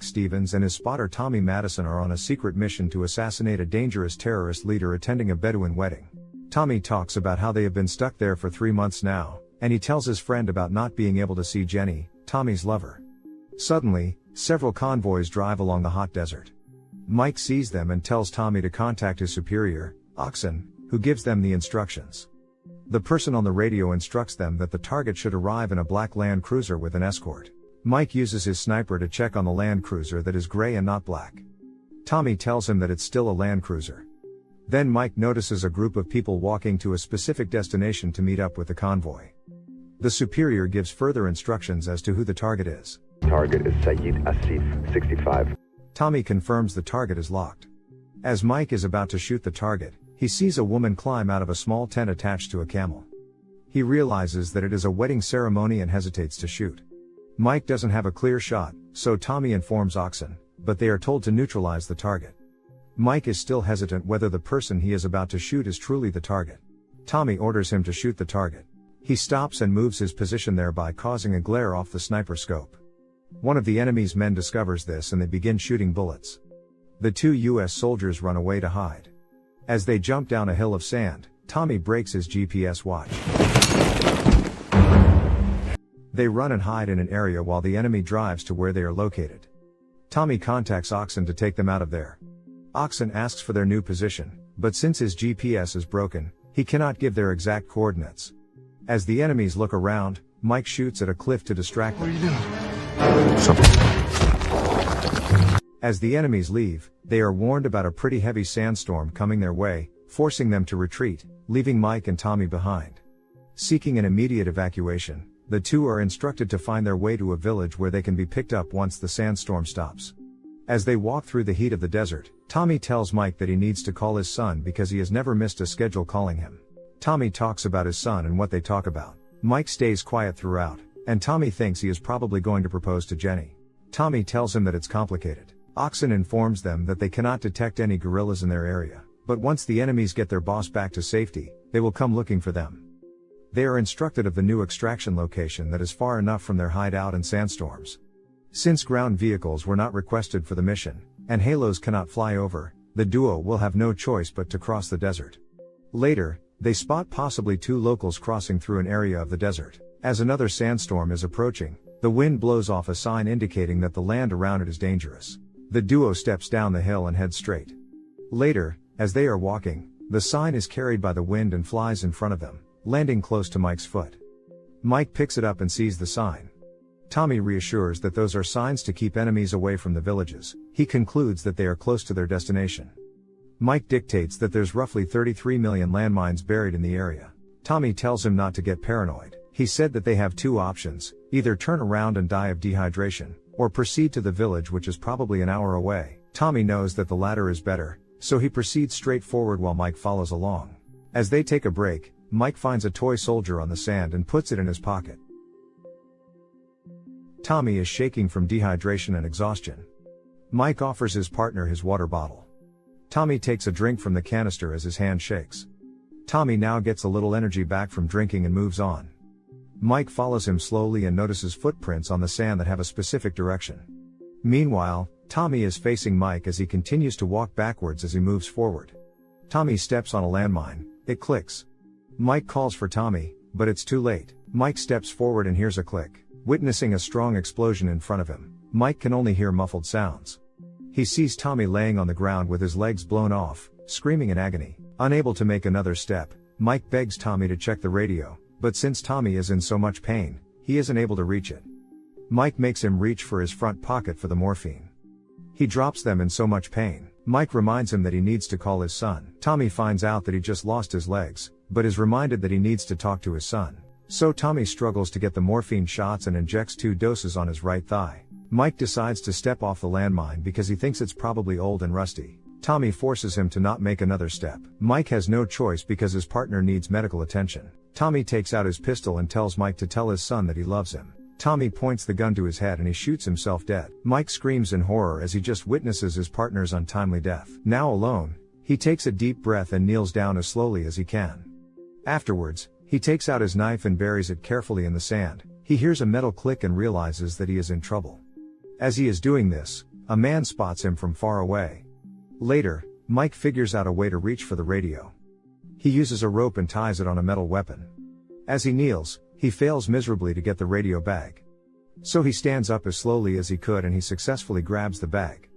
Stevens and his spotter Tommy Madison are on a secret mission to assassinate a dangerous terrorist leader attending a Bedouin wedding. Tommy talks about how they have been stuck there for 3 months now, and he tells his friend about not being able to see Jenny, Tommy's lover. Suddenly, several convoys drive along the hot desert. Mike sees them and tells Tommy to contact his superior, Oxen, who gives them the instructions. The person on the radio instructs them that the target should arrive in a black Land Cruiser with an escort. Mike uses his sniper to check on the Land Cruiser that is gray and not black. Tommy tells him that it's still a Land Cruiser. Then Mike notices a group of people walking to a specific destination to meet up with the convoy. The superior gives further instructions as to who the target is. Target is Saeed Asif, 65. Tommy confirms the target is locked. As Mike is about to shoot the target, he sees a woman climb out of a small tent attached to a camel. He realizes that it is a wedding ceremony and hesitates to shoot. Mike doesn't have a clear shot, so Tommy informs Oxen, but they are told to neutralize the target. Mike is still hesitant whether the person he is about to shoot is truly the target. Tommy orders him to shoot the target. He stops and moves his position thereby causing a glare off the sniper scope. One of the enemy's men discovers this and they begin shooting bullets. The 2 US soldiers run away to hide. As they jump down a hill of sand, Tommy breaks his GPS watch. They run and hide in an area while the enemy drives to where they are located. Tommy contacts Oxen to take them out of there. Oxen asks for their new position, but since his GPS is broken, he cannot give their exact coordinates. As the enemies look around, Mike shoots at a cliff to distract them. What are you doing? As the enemies leave, they are warned about a pretty heavy sandstorm coming their way, forcing them to retreat, leaving Mike and Tommy behind. Seeking an immediate evacuation, the two are instructed to find their way to a village where they can be picked up once the sandstorm stops. As they walk through the heat of the desert, Tommy tells Mike that he needs to call his son because he has never missed a schedule calling him. Tommy talks about his son and what they talk about. Mike stays quiet throughout, and Tommy thinks he is probably going to propose to Jenny. Tommy tells him that it's complicated. Oxen informs them that they cannot detect any guerrillas in their area, but once the enemies get their boss back to safety, they will come looking for them. They are instructed of the new extraction location that is far enough from their hideout and sandstorms. Since ground vehicles were not requested for the mission, and halos cannot fly over, the duo will have no choice but to cross the desert. Later, they spot possibly 2 locals crossing through an area of the desert. As another sandstorm is approaching, the wind blows off a sign indicating that the land around it is dangerous. The duo steps down the hill and heads straight. Later, as they are walking, the sign is carried by the wind and flies in front of them, landing close to Mike's foot. Mike picks it up and sees the sign. Tommy reassures that those are signs to keep enemies away from the villages. He concludes that they are close to their destination. Mike dictates that there's roughly 33 million landmines buried in the area. Tommy tells him not to get paranoid. He said that they have 2 options, either turn around and die of dehydration, or proceed to the village which is probably an hour away. Tommy knows that the latter is better, so he proceeds straight forward while Mike follows along. As they take a break, Mike finds a toy soldier on the sand and puts it in his pocket. Tommy is shaking from dehydration and exhaustion. Mike offers his partner his water bottle. Tommy takes a drink from the canister as his hand shakes. Tommy now gets a little energy back from drinking and moves on. Mike follows him slowly and notices footprints on the sand that have a specific direction. Meanwhile, Tommy is facing Mike as he continues to walk backwards as he moves forward. Tommy steps on a landmine, it clicks. Mike calls for Tommy, but it's too late. Mike steps forward and hears a click. Witnessing a strong explosion in front of him, Mike can only hear muffled sounds. He sees Tommy laying on the ground with his legs blown off, screaming in agony. Unable to make another step, Mike begs Tommy to check the radio, but since Tommy is in so much pain, he isn't able to reach it. Mike makes him reach for his front pocket for the morphine. He drops them in so much pain. Mike reminds him that he needs to call his son. Tommy finds out that he just lost his legs, but is reminded that he needs to talk to his son. So Tommy struggles to get the morphine shots and injects 2 doses on his right thigh. Mike decides to step off the landmine because he thinks it's probably old and rusty. Tommy forces him to not make another step. Mike has no choice because his partner needs medical attention. Tommy takes out his pistol and tells Mike to tell his son that he loves him. Tommy points the gun to his head and he shoots himself dead. Mike screams in horror as he just witnesses his partner's untimely death. Now alone, he takes a deep breath and kneels down as slowly as he can. Afterwards, he takes out his knife and buries it carefully in the sand. He hears a metal click and realizes that he is in trouble. As he is doing this, A man spots him from far away. Later, Mike figures out a way to reach for the radio. He uses a rope and ties it on a metal weapon. As he kneels, he fails miserably to get the radio bag. So he stands up as slowly as he could and he successfully grabs the bag.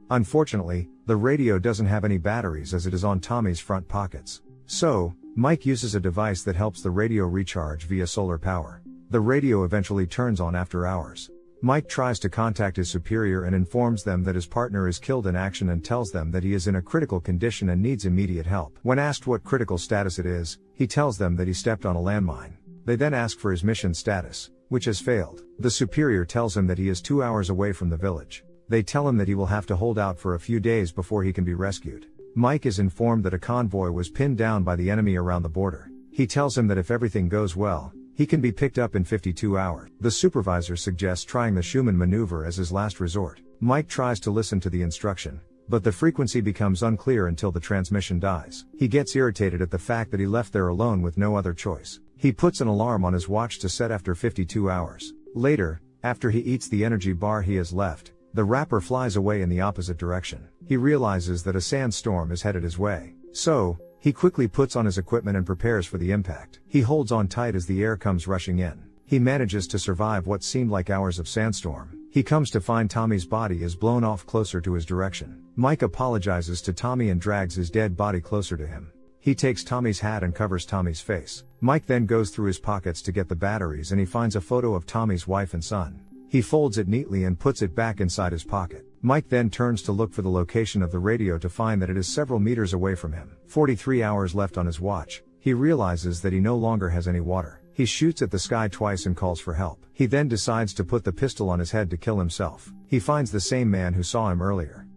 Unfortunately, the radio doesn't have any batteries as it is on Tommy's front pockets. So, Mike uses a device that helps the radio recharge via solar power. The radio eventually turns on after hours. Mike tries to contact his superior and informs them that his partner is killed in action and tells them that he is in a critical condition and needs immediate help. When asked what critical status it is, he tells them that he stepped on a landmine. They then ask for his mission status, which has failed. The superior tells him that he is 2 hours away from the village. They tell him that he will have to hold out for a few days before he can be rescued. Mike is informed that a convoy was pinned down by the enemy around the border. He tells him that if everything goes well, he can be picked up in 52 hours. The supervisor suggests trying the Schumann maneuver as his last resort. Mike tries to listen to the instruction, but the frequency becomes unclear until the transmission dies. He gets irritated at the fact that he left there alone with no other choice. He puts an alarm on his watch to set after 52 hours. Later, after he eats the energy bar he has left, the rapper flies away in the opposite direction. He realizes that a sandstorm is headed his way. So, he quickly puts on his equipment and prepares for the impact. He holds on tight as the air comes rushing in. He manages to survive what seemed like hours of sandstorm. He comes to find Tommy's body is blown off closer to his direction. Mike apologizes to Tommy and drags his dead body closer to him. He takes Tommy's hat and covers Tommy's face. Mike then goes through his pockets to get the batteries and he finds a photo of Tommy's wife and son. He folds it neatly and puts it back inside his pocket. Mike then turns to look for the location of the radio to find that it is several meters away from him. 43 hours left on his watch. He realizes that he no longer has any water. He shoots at the sky twice and calls for help. He then decides to put the pistol on his head to kill himself. He finds the same man who saw him earlier.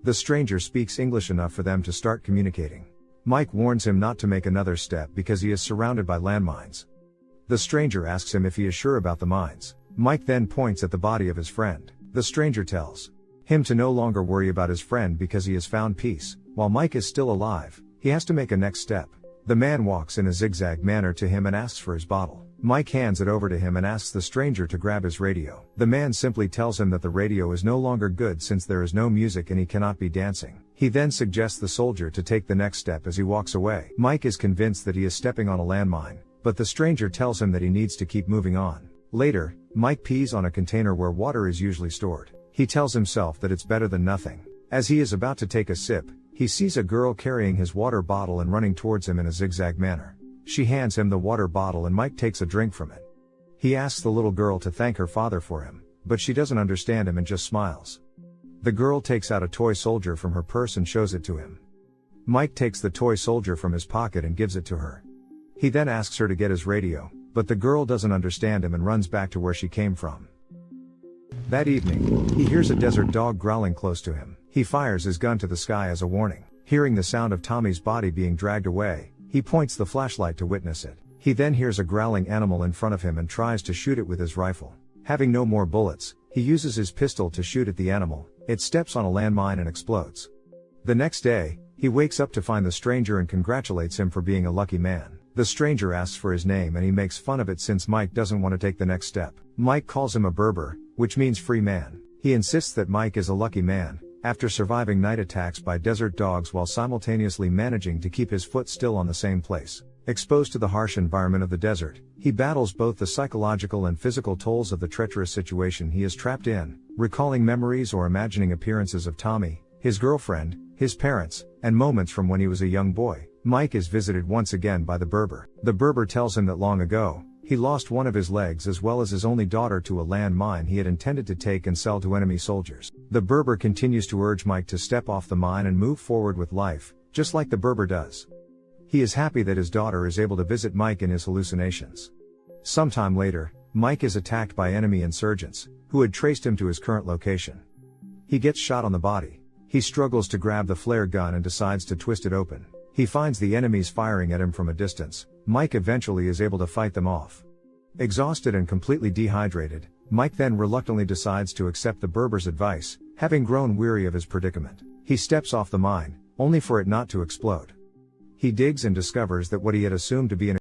The stranger speaks English enough for them to start communicating. Mike warns him not to make another step because he is surrounded by landmines. The stranger asks him if he is sure about the mines. Mike then points at the body of his friend. The stranger tells him to no longer worry about his friend because he has found peace. While Mike is still alive, he has to make a next step. The man walks in a zigzag manner to him and asks for his bottle. Mike hands it over to him and asks the stranger to grab his radio. The man simply tells him that the radio is no longer good since there is no music and he cannot be dancing. He then suggests the soldier to take the next step as he walks away. Mike is convinced that he is stepping on a landmine, but the stranger tells him that he needs to keep moving on. Later, Mike pees on a container where water is usually stored. He tells himself that it's better than nothing. As he is about to take a sip, he sees a girl carrying his water bottle and running towards him in a zigzag manner. She hands him the water bottle and Mike takes a drink from it. He asks the little girl to thank her father for him, but she doesn't understand him and just smiles. The girl takes out a toy soldier from her purse and shows it to him. Mike takes the toy soldier from his pocket and gives it to her. He then asks her to get his radio, but the girl doesn't understand him and runs back to where she came from. That evening, he hears a desert dog growling close to him. He fires his gun to the sky as a warning. Hearing the sound of Tommy's body being dragged away, he points the flashlight to witness it. He then hears a growling animal in front of him and tries to shoot it with his rifle. Having no more bullets, he uses his pistol to shoot at the animal. It steps on a landmine and explodes. The next day, he wakes up to find the stranger and congratulates him for being a lucky man. The stranger asks for his name and he makes fun of it since Mike doesn't want to take the next step. Mike calls him a Berber, which means free man. He insists that Mike is a lucky man, after surviving night attacks by desert dogs while simultaneously managing to keep his foot still on the same place. Exposed to the harsh environment of the desert, he battles both the psychological and physical tolls of the treacherous situation he is trapped in, recalling memories or imagining appearances of Tommy, his girlfriend, his parents, and moments from when he was a young boy. Mike is visited once again by the Berber. The Berber tells him that long ago, he lost one of his legs as well as his only daughter to a land mine he had intended to take and sell to enemy soldiers. The Berber continues to urge Mike to step off the mine and move forward with life, just like the Berber does. He is happy that his daughter is able to visit Mike in his hallucinations. Sometime later, Mike is attacked by enemy insurgents, who had traced him to his current location. He gets shot on the body. He struggles to grab the flare gun and decides to twist it open. He finds the enemies firing at him from a distance. Mike eventually is able to fight them off. Exhausted and completely dehydrated, Mike then reluctantly decides to accept the Berber's advice, having grown weary of his predicament. He steps off the mine, only for it not to explode. He digs and discovers that what he had assumed to be an